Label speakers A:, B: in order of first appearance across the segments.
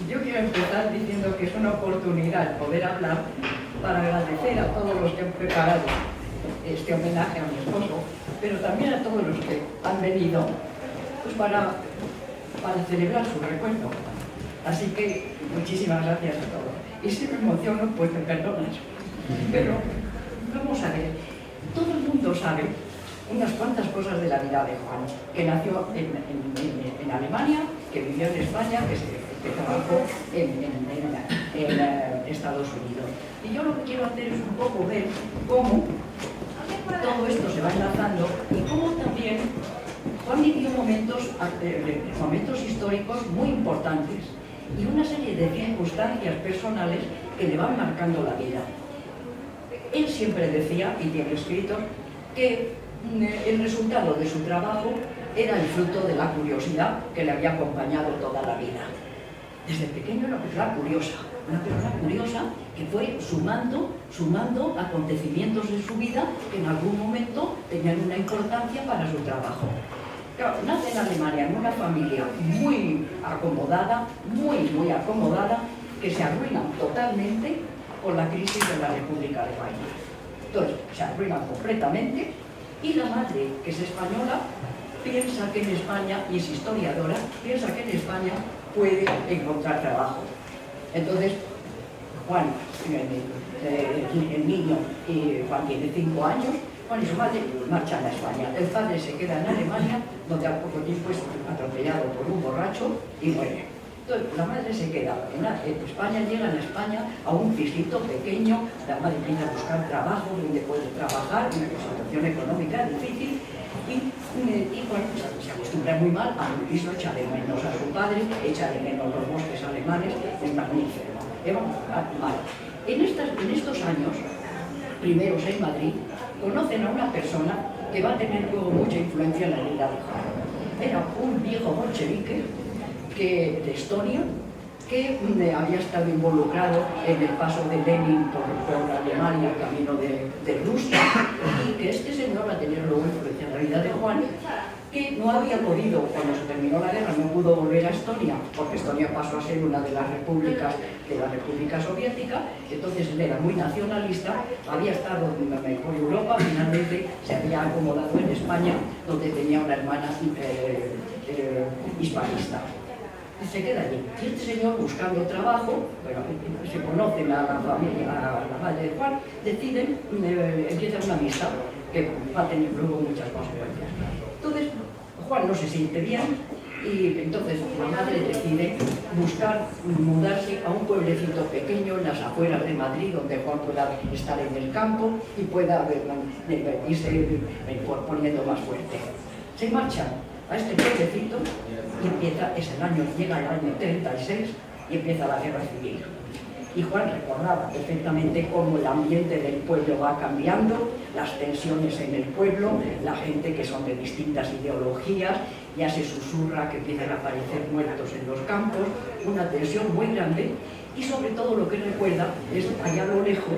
A: Yo quiero empezar diciendo que es una oportunidad el poder hablar para agradecer a todos los que han preparado este homenaje a mi esposo, pero también a todos los que han venido pues para celebrar su recuerdo. Así que muchísimas gracias a todos. Y si me emociono, pues me perdonas. Pero vamos a ver, todo el mundo sabe unas cuantas cosas de la vida de Juan, que nació en Alemania, que vivió en España, que trabajó en Estados Unidos. Y yo lo que quiero hacer es un poco ver cómo todo esto se va enlazando y cómo también Juan vivió momentos históricos muy importantes y una serie de circunstancias personales que le van marcando la vida. Él siempre decía, y tiene escrito, que el resultado de su trabajo era el fruto de la curiosidad que le había acompañado toda la vida. Desde pequeño era una persona curiosa que fue sumando acontecimientos en su vida que en algún momento tenían una importancia para su trabajo. Claro, nace en Alemania en una familia muy acomodada, muy acomodada, que se arruinan totalmente con la crisis de la República de Weimar. Entonces, se arruinan completamente y la madre, que es española, piensa que en España, y es historiadora, piensa que en España puede encontrar trabajo. Entonces, Juan, el niño, Juan tiene 5 años, Juan y su madre marchan a España. El padre se queda en Alemania, donde al poco tiempo es atropellado por un borracho y muere. Entonces, la madre se queda en España, llegan a España a un pisito pequeño, la madre empieza a buscar trabajo donde puede trabajar, en una situación económica difícil, y bueno, se acostumbra muy mal a un piso, echa de menos a su padre, echa de menos los bosques alemanes, está muy enfermo. Mal. En estos años, primeros en Madrid, conocen a una persona que va a tener luego mucha influencia en la vida de Juan. Era un viejo bolchevique de Estonia, que había estado involucrado en el paso de Lenin por Alemania, camino de Rusia, y que este señor va a tener luego influencia en la vida de Juan, que no había podido, cuando se terminó la guerra, no pudo volver a Estonia, porque Estonia pasó a ser una de las repúblicas de la República Soviética. Entonces él era muy nacionalista, había estado por Europa, finalmente se había acomodado en España, donde tenía una hermana hispanista. Se queda allí. Y este señor, buscando trabajo, bueno, se conocen a la familia, a la madre de Juan, deciden, empiezan una amistad que va a tener luego muchas consecuencias. Entonces, Juan no se siente bien y entonces la madre decide mudarse a un pueblecito pequeño en las afueras de Madrid, donde Juan pueda estar en el campo y pueda irse poniendo más fuerte. Se marchan a este pueblecito y llega el año 36 y empieza la guerra civil. Y Juan recordaba perfectamente cómo el ambiente del pueblo va cambiando, las tensiones en el pueblo, la gente que son de distintas ideologías, ya se susurra que empiezan a aparecer muertos en los campos, una tensión muy grande, y sobre todo lo que recuerda es allá a lo lejos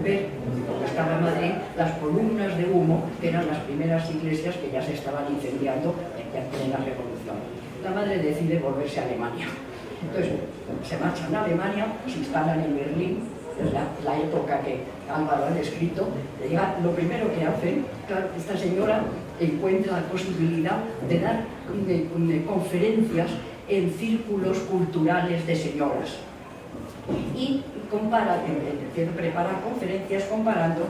A: ver, como estaba en Madrid, las columnas de humo, que eran las primeras iglesias que ya se estaban incendiando en plena revolución. La madre decide volverse a Alemania. Entonces, se marchan a Alemania, se instalan en Berlín, es la época que Álvaro ha descrito. Lo primero que hace, claro, esta señora encuentra la posibilidad de dar conferencias en círculos culturales de señoras. Y prepara conferencias comparando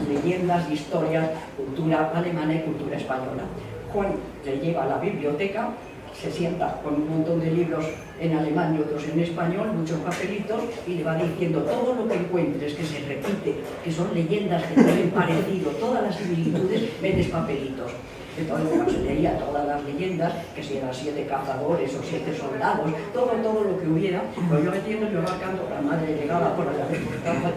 A: leyendas, historias, cultura alemana y cultura española. Juan le lleva a la biblioteca, se sienta con un montón de libros en alemán y otros en español, muchos papelitos, y le va diciendo todo lo que encuentres, que se repite, que son leyendas que tienen parecido, todas las similitudes, metes papelitos. Entonces, bueno, se leía todas las leyendas, que si eran 7 cazadores o 7 soldados, todo lo que hubiera, pues yo metiendo, yo marcando, la madre llegaba por allá,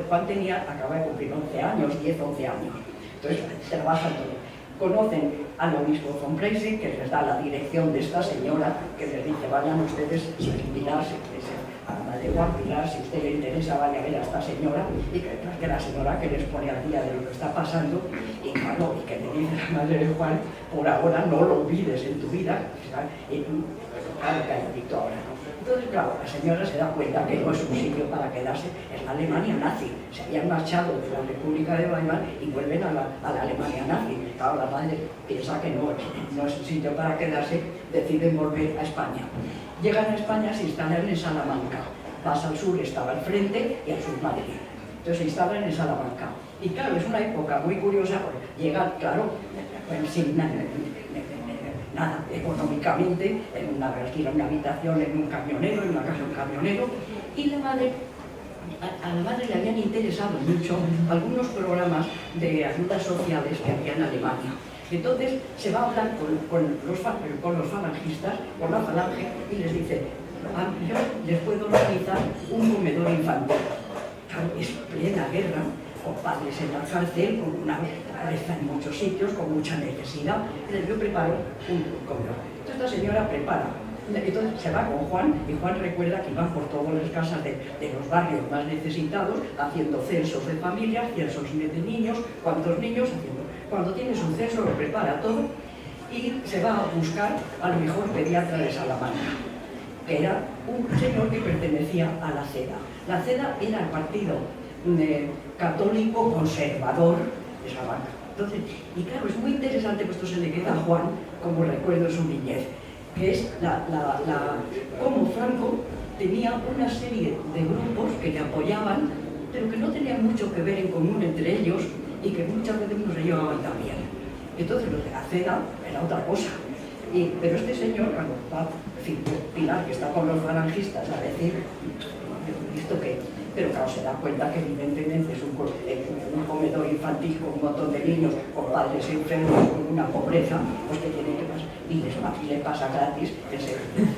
A: Juan acaba de cumplir 11 años, 10, 11 años. Entonces, trabajan todo. Conocen al obispo von Preysing, que les da la dirección de esta señora, que les dice, vayan ustedes, si Pilar, a la madre Juan Pilar, si a usted le interesa, vaya a ver a esta señora, y que la señora que les pone al día de lo que está pasando, y claro, y que le dice a la madre de Juan, por ahora no lo olvides en tu vida, claro que hay dictado ahora, ¿no? Entonces, claro, la señora se da cuenta que no es un sitio para quedarse, es la Alemania nazi. Se habían marchado de la República de Weimar y vuelven a la Alemania nazi. Claro, la madre piensa que no es un sitio para quedarse, deciden volver a España. Llegan a España, se instalan en Salamanca. Más al sur estaba al frente y al sur Madrid. Entonces se instalan en Salamanca. Y claro, es una época muy curiosa porque llegan, claro, sin nada económicamente, alquilan una habitación en un camionero, en una casa de un camionero, y la madre, a la madre le habían interesado mucho algunos programas de ayudas sociales que había en Alemania. Entonces se va a hablar con los falangistas, con la falange, y les dice: yo les puedo organizar un comedor infantil. Claro, es plena guerra, con padres en la cárcel, con una pobreza en muchos sitios, con mucha necesidad. Entonces yo preparo un comedor. Entonces esta señora prepara. Entonces se va con Juan, y Juan recuerda que iban por todas las casas de los barrios más necesitados, haciendo censos de familias, censos de niños, cuántos niños, haciendo. Cuando tienes un censo lo prepara todo y se va a buscar al mejor pediatra de Salamanca, que era un señor que pertenecía a la CEDA. La CEDA era el partido católico conservador de Salamanca. Entonces, y claro, es muy interesante, pues esto se le queda a Juan como recuerdo de su niñez, que es cómo Franco tenía una serie de grupos que le apoyaban, pero que no tenían mucho que ver en común entre ellos y que muchas veces no se llevaban tan bien. Entonces los de la CEDA era otra cosa. Pero este señor, cuando va, en fin, Pilar, que está con los falangistas, a decir, ¿esto qué? Pero claro, se da cuenta que evidentemente es un comedor infantil con un montón de niños, con padres enfermos, con una pobreza, pues que tiene que pasar, y le pasa gratis,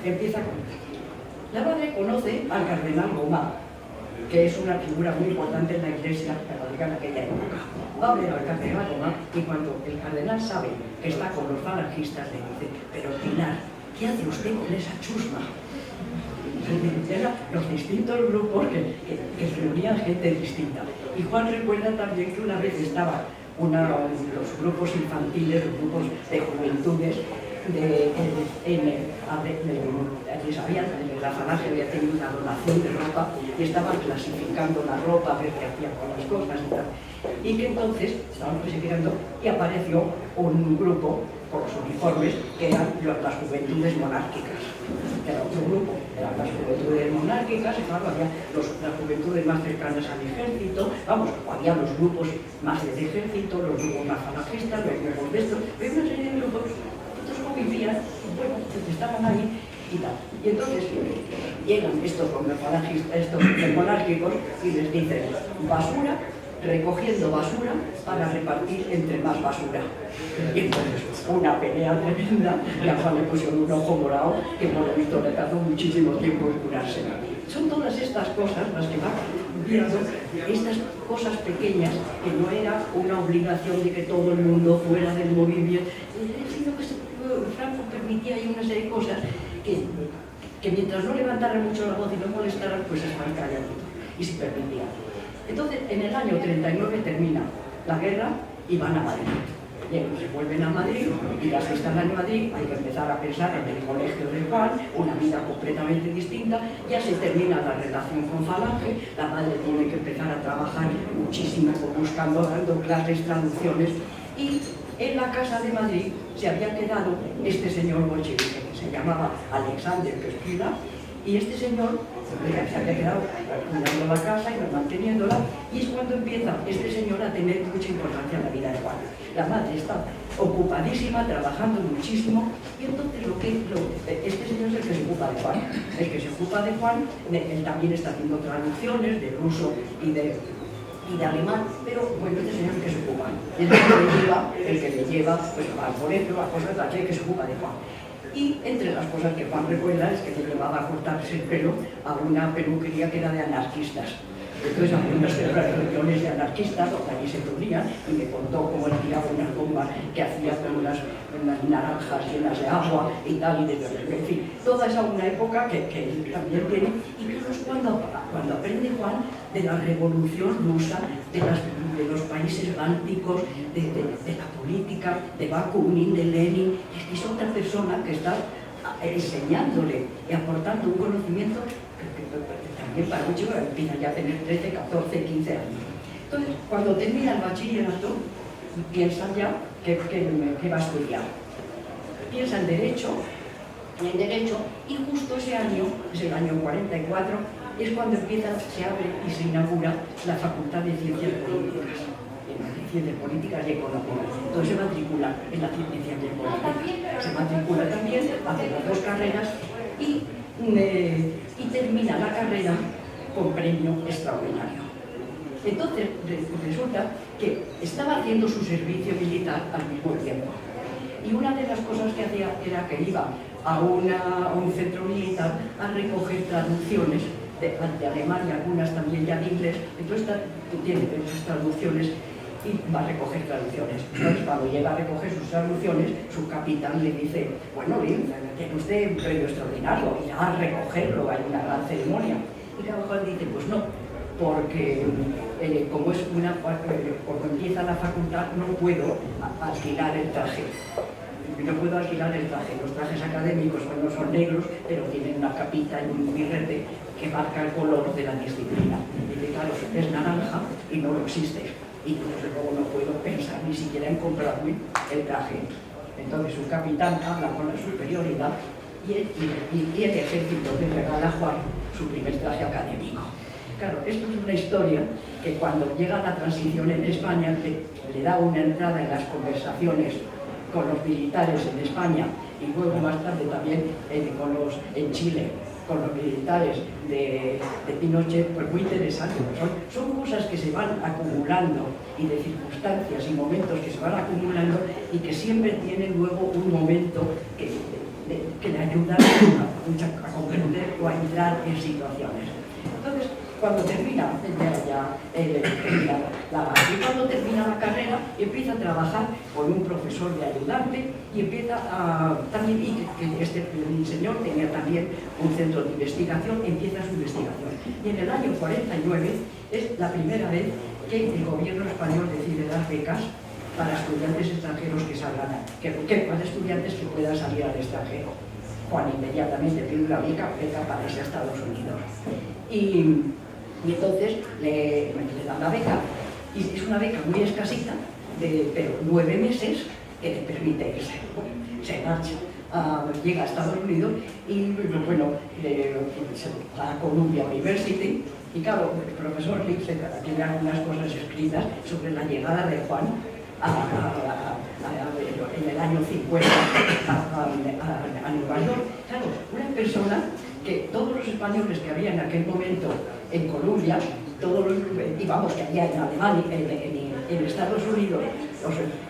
A: empieza con... La madre conoce al cardenal Gomá, que es una figura muy importante en la Iglesia católica en aquella época. Va a ver al cardenal Gomá, y cuando el cardenal sabe que está con los falangistas, le dice: pero Pilar, ¿qué hace usted con esa chusma? Eran los distintos grupos que reunían gente distinta. Y Juan recuerda también que una vez estaban los grupos infantiles, los grupos de juventudes, la falange había tenido una donación de ropa y estaban clasificando la ropa, a ver qué hacían con las cosas y tal. Y que entonces estaban clasificando y apareció un grupo con los uniformes que eran las juventudes monárquicas. Era otro grupo, eran las juventudes monárquicas, y claro, había las juventudes más cercanas al ejército, vamos, había los grupos más del ejército, los grupos más falangistas, los grupos de estos, había una serie de grupos, estos convivían, bueno, estaban ahí y tal. Y entonces llegan estos falangistas, estos monárquicos, y les dicen: basura, recogiendo basura para repartir entre más basura. Y entonces una pelea tremenda, y a Juan le pusieron un ojo morado que por lo visto le tardó muchísimo tiempo en curarse. Son todas estas cosas las que van viendo, estas cosas pequeñas, que no era una obligación de que todo el mundo fuera del movimiento, sino que Franco permitía ahí una serie de cosas que mientras no levantaran mucho la voz y no molestaran, pues estaban calladitos y se permitía. Entonces, en el año 39 termina la guerra y van a Madrid. Y ellos se vuelven a Madrid, y ya que están en Madrid hay que empezar a pensar en el colegio de Juan, una vida completamente distinta. Ya se termina la relación con Falange, la madre tiene que empezar a trabajar muchísimo, buscando, dando clases, traducciones, y en la casa de Madrid se había quedado este señor bolchevique, que se llamaba Alexander Pesquila, y este señor se había quedado cuidando la casa y manteniéndola, y es cuando empieza este señor a tener mucha importancia en la vida de Juan. La madre está ocupadísima, trabajando muchísimo, y entonces este señor es el que se ocupa de Juan. El que se ocupa de Juan, él también está haciendo traducciones de ruso y de alemán, pero bueno, este señor es el que se ocupa. Es el que le lleva pues, al colegio, a cosas de que se ocupa de Juan. Y entre las cosas que Juan recuerda es que le llevaba a cortarse el pelo a una peluquería que era de anarquistas. Entonces había unas reuniones de anarquistas donde allí se reunían, y me contó cómo él tiraba unas bombas que hacía con unas naranjas llenas de agua y tal, en fin, toda esa una época que él también tiene. Y claro, es cuando aprende Juan de la revolución rusa, de los países bálticos, de la política, de Bakunin, de Lenin. Es otra persona que está enseñándole y aportando un conocimiento que también para un chico empieza ya a tener 13, 14, 15 años. Entonces, cuando termina el bachillerato, piensan ya que va a estudiar. Piensa en Derecho, y justo ese año, es el año 44, es cuando se abre y se inaugura la Facultad de Ciencias Políticas. Ciencias Políticas y Economía. Entonces se matricula en la Ciencias Políticas. Se matricula también, hace las dos carreras y termina la carrera con premio extraordinario. Entonces resulta que estaba haciendo su servicio militar al mismo tiempo. Y una de las cosas que hacía era que iba a un centro militar a recoger traducciones de alemán y algunas también ya de inglés. Entonces tiene esas traducciones y va a recoger traducciones. Entonces, cuando llega a recoger sus traducciones, su capitán le dice: bueno, bien, tiene usted un premio extraordinario, y a recogerlo, hay una gran ceremonia. Y Carvajal dice: pues no, porque como es cuando empieza la facultad, no puedo alquilar el traje. No puedo alquilar el traje. Los trajes académicos no son negros, pero tienen una capita y un birrete que marca el color de la disciplina. Y dice: claro, es naranja y no lo existe. Y desde luego no puedo pensar ni siquiera en comprarme el traje. Entonces su capitán habla con la superioridad y el ejército le regala a Juan su primer traje académico. Claro, esto es una historia que cuando llega la transición en España le da una entrada en las conversaciones con los militares en España y luego más tarde también en Chile, con los militares de Pinochet, pues muy interesante. Son cosas que se van acumulando y de circunstancias y momentos que se van acumulando y que siempre tienen luego un momento que le ayudan a comprender o a entrar en situaciones. Entonces, cuando termina la carrera, empieza a trabajar con un profesor de ayudante y empieza también, este señor tenía también un centro de investigación, empieza su investigación. Y en el año 49 es la primera vez que el gobierno español decide dar becas para estudiantes extranjeros que salgan, para estudiantes que puedan salir al extranjero. Juan inmediatamente pide una beca para irse a Estados Unidos. Y entonces le dan la beca, y es una beca muy escasita, pero 9 meses, que le permite irse. Se marcha, llega a Estados Unidos y bueno, a Columbia University, y claro, el profesor Lipset tiene algunas cosas escritas sobre la llegada de Juan en el año 50 a Nueva York. Claro, una persona que todos los españoles que había en aquel momento en Colombia, y vamos, que había en Alemania, en Estados Unidos,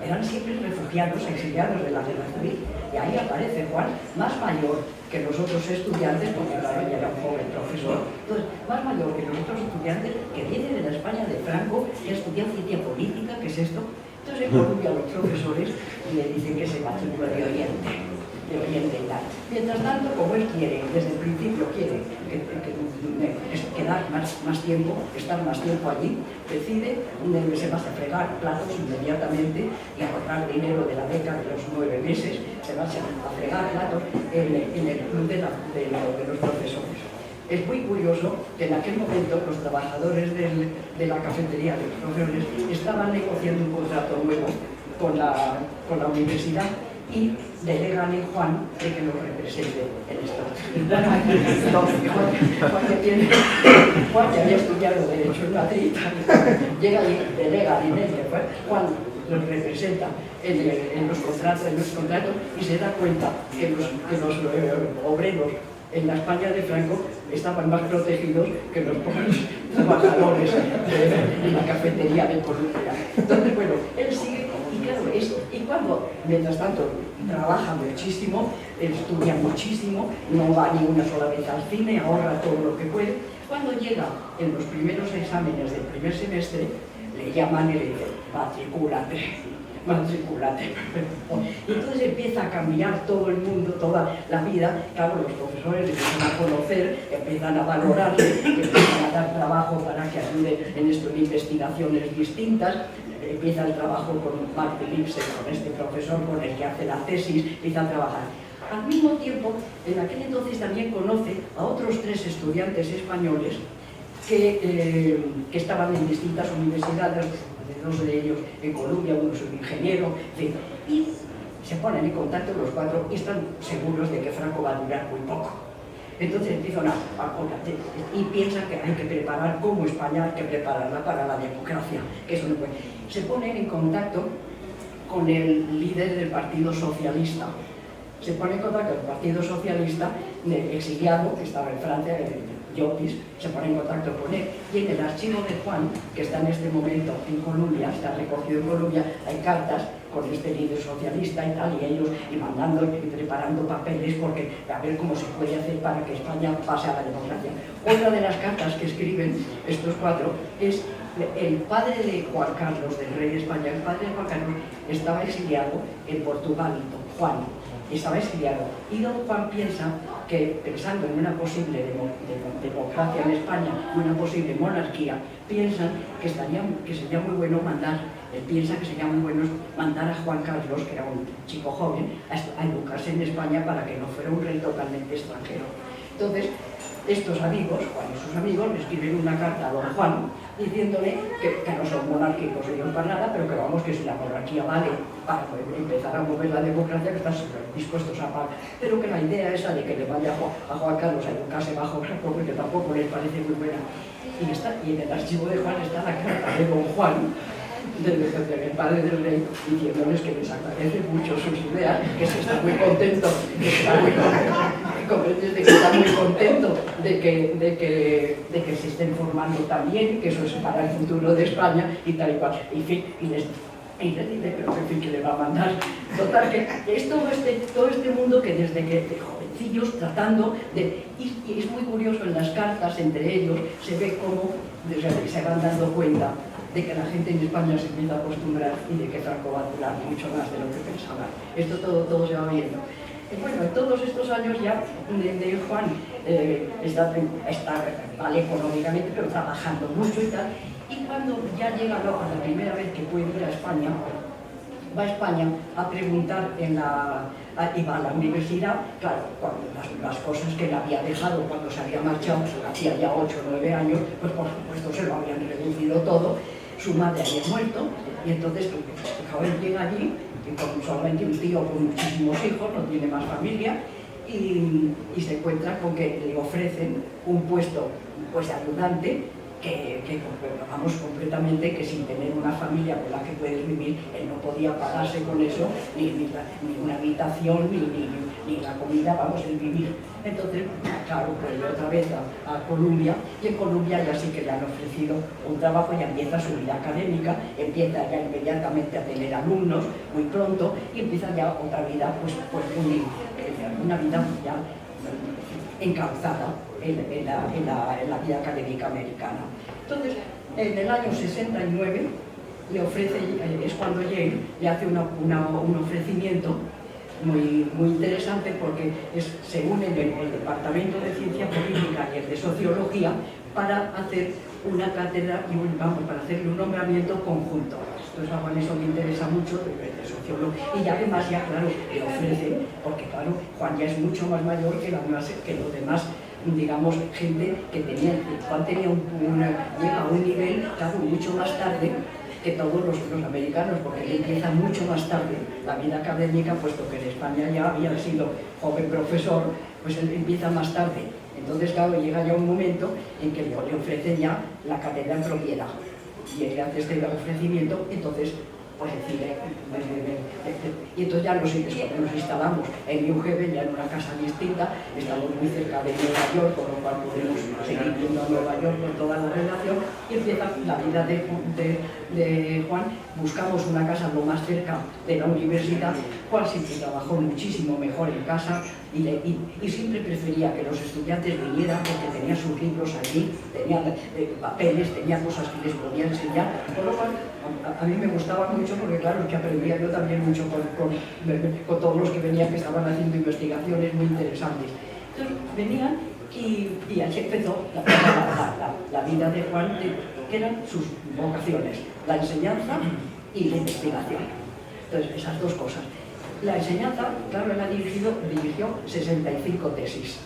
A: eran siempre refugiados, exiliados de la guerra civil. Y ahí aparece Juan, más mayor que los otros estudiantes, porque claro, ya era un joven profesor, entonces, más mayor que los otros estudiantes que vienen de la España de Franco y estudian ciencia política, ¿qué es esto? Entonces en Colombia los profesores le dicen que se matricula de Oriente y tal. Mientras tanto, como él quiere, desde el principio quiere quedar más tiempo, estar más tiempo allí, decide se va a fregar platos inmediatamente y ahorrar dinero de la beca de los 9 meses, se va a fregar platos en el club de los profesores. Es muy curioso que en aquel momento los trabajadores de la cafetería de los profesores estaban negociando un contrato nuevo con la universidad y delegan en Juan de que lo represente en esto. Juan ya había estudiado Derecho en Madrid, llega y delega en él, Juan los representa en los contratos y se da cuenta que los obreros en la España de Franco estaban más protegidos que los pobres trabajadores en la cafetería de Colombia. Entonces, bueno, él sigue, y claro, y cuando, mientras tanto, trabaja muchísimo, estudia muchísimo, no va ni una sola vez al cine, ahorra todo lo que puede. Cuando llega en los primeros exámenes del primer semestre, le llaman y le dicen: matricúlate. Y entonces empieza a cambiar todo el mundo, toda la vida. Claro, los profesores empiezan a conocer, empiezan a valorarle, empiezan a dar trabajo para que ayude en esto de investigaciones distintas. Empieza el trabajo con Martin Lipset, con este profesor con el que hace la tesis, empieza a trabajar. al mismo tiempo, en aquel entonces también conoce a otros 3 estudiantes españoles que estaban en distintas universidades, 2 de ellos en Columbia, uno es un ingeniero, en fin, y se ponen en contacto los 4 y están seguros de que Franco va a durar muy poco. Entonces empiezan y piensan que hay que preparar, como España, hay que prepararla para la democracia, que eso no puede. Se ponen en contacto con el líder del Partido Socialista. Se pone en contacto con el Partido Socialista, exiliado, que estaba en Francia, Llopis, se pone en contacto con él. Y en el archivo de Juan, que está en este momento en Columbia, está recogido en Columbia, hay cartas con este líder socialista y tal, y ellos y mandando y preparando papeles porque a ver cómo se puede hacer para que España pase a la democracia. Otra de las cartas que escriben estos 4 es el padre de Juan Carlos, del rey de España. El padre de Juan Carlos estaba exiliado en Portugal, don Juan, estaba exiliado. Y don Juan piensa que, pensando en una posible democracia en España, una posible monarquía, piensan que sería muy bueno piensa que sería muy bueno mandar a Juan Carlos, que era un chico joven, a educarse en España para que no fuera un rey totalmente extranjero. Entonces, estos amigos, Juan y sus amigos, le escriben una carta a don Juan diciéndole que no son monárquicos ellos para nada, pero que vamos, que si la monarquía vale para empezar a mover la democracia, que están dispuestos a pagar, pero que la idea esa de que le vaya a Juan Carlos a educarse bajo Franco, porque tampoco les parece muy buena. Y en el archivo de Juan está la carta de don Juan, del padre del rey, diciéndoles que les agradece mucho sus ideas, que se está muy contento, de que se estén formando también, que eso es para el futuro de España y tal y cual. En fin, y les dice, pero en fin, que le va a mandar. Total, que es todo este mundo que desde que de jovencillos tratando de... Y es muy curioso en las cartas entre ellos, se ve cómo se van dando cuenta de que la gente en España se empieza a acostumbrar y de que Franco va a durar mucho más de lo que pensaban. Esto todo se va viendo. Y bueno, en todos estos años ya de Juan está mal económicamente, pero trabajando mucho y tal. Y cuando ya llega la primera vez que puede ir a España, va a España a preguntar y va a la universidad, claro, las cosas que él había dejado cuando se había marchado, hacía ya 8 o 9 años, pues por supuesto se lo habían reducido todo. Su madre había muerto y entonces el joven llega allí y con solamente un tío con muchísimos hijos, no tiene más familia, y se encuentra con que le ofrecen un puesto pues de ayudante que vamos completamente, que sin tener una familia con la que puedes vivir, él no podía pagarse con eso, ni una habitación, ni la comida, vamos, el vivir. Entonces, claro, vuelve otra vez a Columbia, y en Columbia ya sí que le han ofrecido un trabajo, ya empieza su vida académica, empieza ya inmediatamente a tener alumnos muy pronto, y empieza ya otra vida, pues una vida ya encauzada en la vida académica americana. Entonces, en el año 69 le ofrece, es cuando Yale le hace un ofrecimiento muy interesante, porque se unen el Departamento de Ciencia Política y el de Sociología para hacer una cátedra para hacerle un nombramiento conjunto. Entonces a Juan eso le interesa mucho, de sociólogo, y además ya, claro, le ofrece, porque claro, Juan ya es mucho más mayor que los demás, digamos, gente que tenía. Juan llega a un nivel, claro, mucho más tarde que todos los americanos, porque él empieza mucho más tarde la vida académica, puesto que en España ya había sido joven profesor, pues él empieza más tarde. Entonces, claro, llega ya un momento en que le ofrecen ya la cátedra en propiedad. Y él hace este ofrecimiento, entonces pues decide, y entonces ya nos instalamos en New Haven, ya en una casa distinta, estamos muy cerca de Nueva York, con lo cual podemos seguir viendo a Nueva York con toda la relación, y empieza la vida de Juan. Buscamos una casa lo más cerca de la universidad. Juan siempre trabajó muchísimo mejor en casa y siempre prefería que los estudiantes vinieran, porque tenía sus libros allí, tenía papeles, tenía cosas que les podía enseñar, por lo cual a mí me gustaba mucho, porque claro, es que aprendía yo también mucho con todos los que venían, que estaban haciendo investigaciones muy interesantes. Entonces venían y así empezó la vida de Juan, que eran sus vocaciones, la enseñanza y la investigación. Entonces, esas dos cosas. la enseñanza, claro, él dirigió 65 tesis.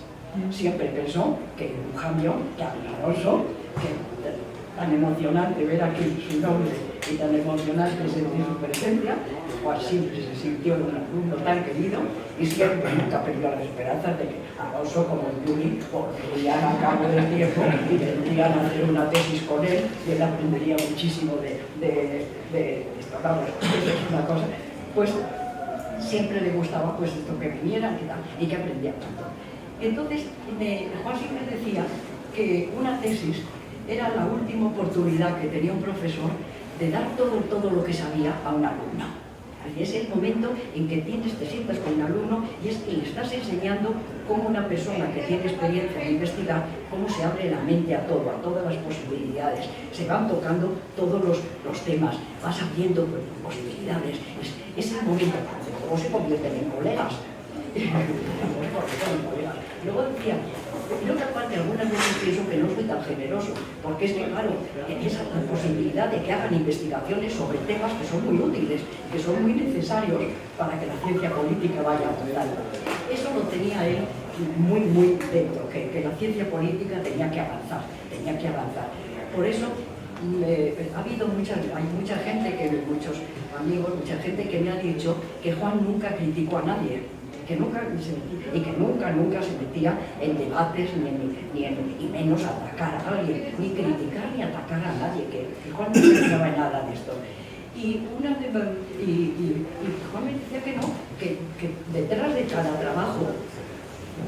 A: Siempre pensó que un cambio, que Alonso, que tan emocionante ver aquí su nombre y tan emocionante sentir su presencia, pues siempre se sintió un alumno tan querido y siempre nunca perdió las esperanzas de que Alonso, como el Juli, podrían a cabo del tiempo y vendrían a hacer una tesis con él y él aprendería muchísimo de esto. Vamos, eso es una cosa. Pues siempre le gustaba pues esto, que vinieran y tal, y que aprendía tanto. Entonces, Juan siempre decía que una tesis era la última oportunidad que tenía un profesor de dar todo lo que sabía a un alumno. Y es el momento en que te sientas con un alumno y es que le estás enseñando cómo una persona que tiene experiencia en investigar, cómo se abre la mente a todo, a todas las posibilidades. Se van tocando todos los temas, vas abriendo posibilidades. Es el momento cuando luego se convierten en colegas. Luego decía, creo que aparte algunas veces pienso que no soy tan generoso, porque es que claro, esa posibilidad de que hagan investigaciones sobre temas que son muy útiles, que son muy necesarios para que la ciencia política vaya avanzando. Eso lo tenía él muy dentro, que la ciencia política tenía que avanzar. Por eso hay mucha gente, muchos amigos, mucha gente que me ha dicho que Juan nunca criticó a nadie, que nunca se metía en debates, ni menos atacar a alguien, ni criticar ni atacar a nadie, que Juan no pensaba en nada de esto. Y Juan me decía que no, que detrás de cada trabajo,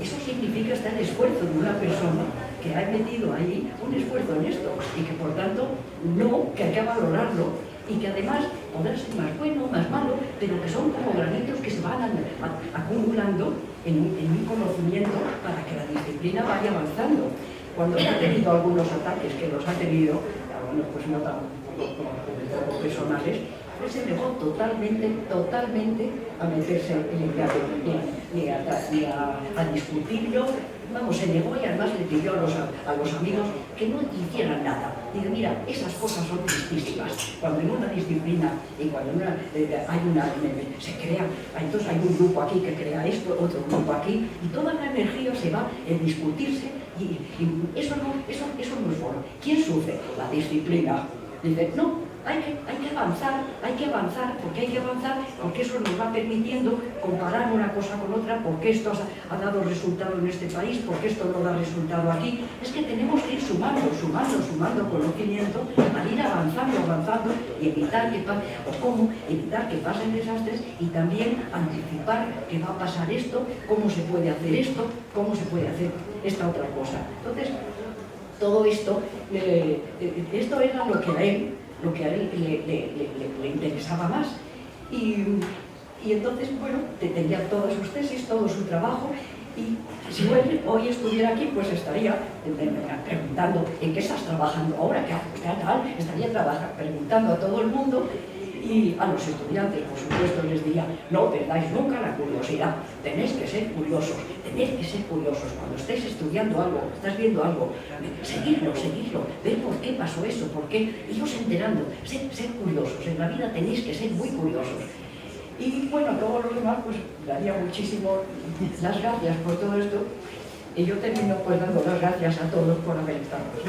A: eso significa estar el esfuerzo de una persona que ha metido ahí un esfuerzo en esto, y que por tanto que hay que valorarlo, y que además podrá ser más bueno, más malo, pero que son como granitos que se van acumulando en un conocimiento para que la disciplina vaya avanzando. Cuando ha tenido algunos ataques, que los ha tenido, algunos pues no tan poco personales, pues se negó totalmente a meterse ni a discutirlo. Vamos, se negó y además le pidió a los amigos que no hicieran nada. Dice, mira, esas cosas son tristísimas. Cuando en una disciplina y cuando se crea, entonces hay un grupo aquí que crea esto, otro grupo aquí, y toda la energía se va en discutirse, y eso no es bueno. ¿Quién sufre? La disciplina. Dice, no, hay que avanzar, porque eso nos va permitiendo comparar una cosa con otra, porque esto ha dado resultado en este país, porque esto no da resultado aquí. Es que tenemos que ir sumando conocimiento para ir avanzando y evitar que pasen desastres, y también anticipar que va a pasar esto, cómo se puede hacer esto, cómo se puede hacer esta otra cosa. Entonces, todo esto era lo que a él le interesaba más. Y entonces, bueno, tendría todas sus tesis, todo su trabajo, y si hoy estuviera aquí, pues estaría preguntando en qué estás trabajando ahora, qué tal, estaría preguntando a todo el mundo. Y a los estudiantes, por supuesto, les diría, no perdáis nunca la curiosidad, tenéis que ser curiosos. Cuando estéis estudiando algo, estás viendo algo, seguidlo, ver por qué pasó eso, por qué, iros enterando, ser curiosos. En la vida tenéis que ser muy curiosos. Y bueno, todos los demás, pues daría muchísimo las gracias por todo esto, y yo termino pues dando las gracias a todos por haber estado aquí.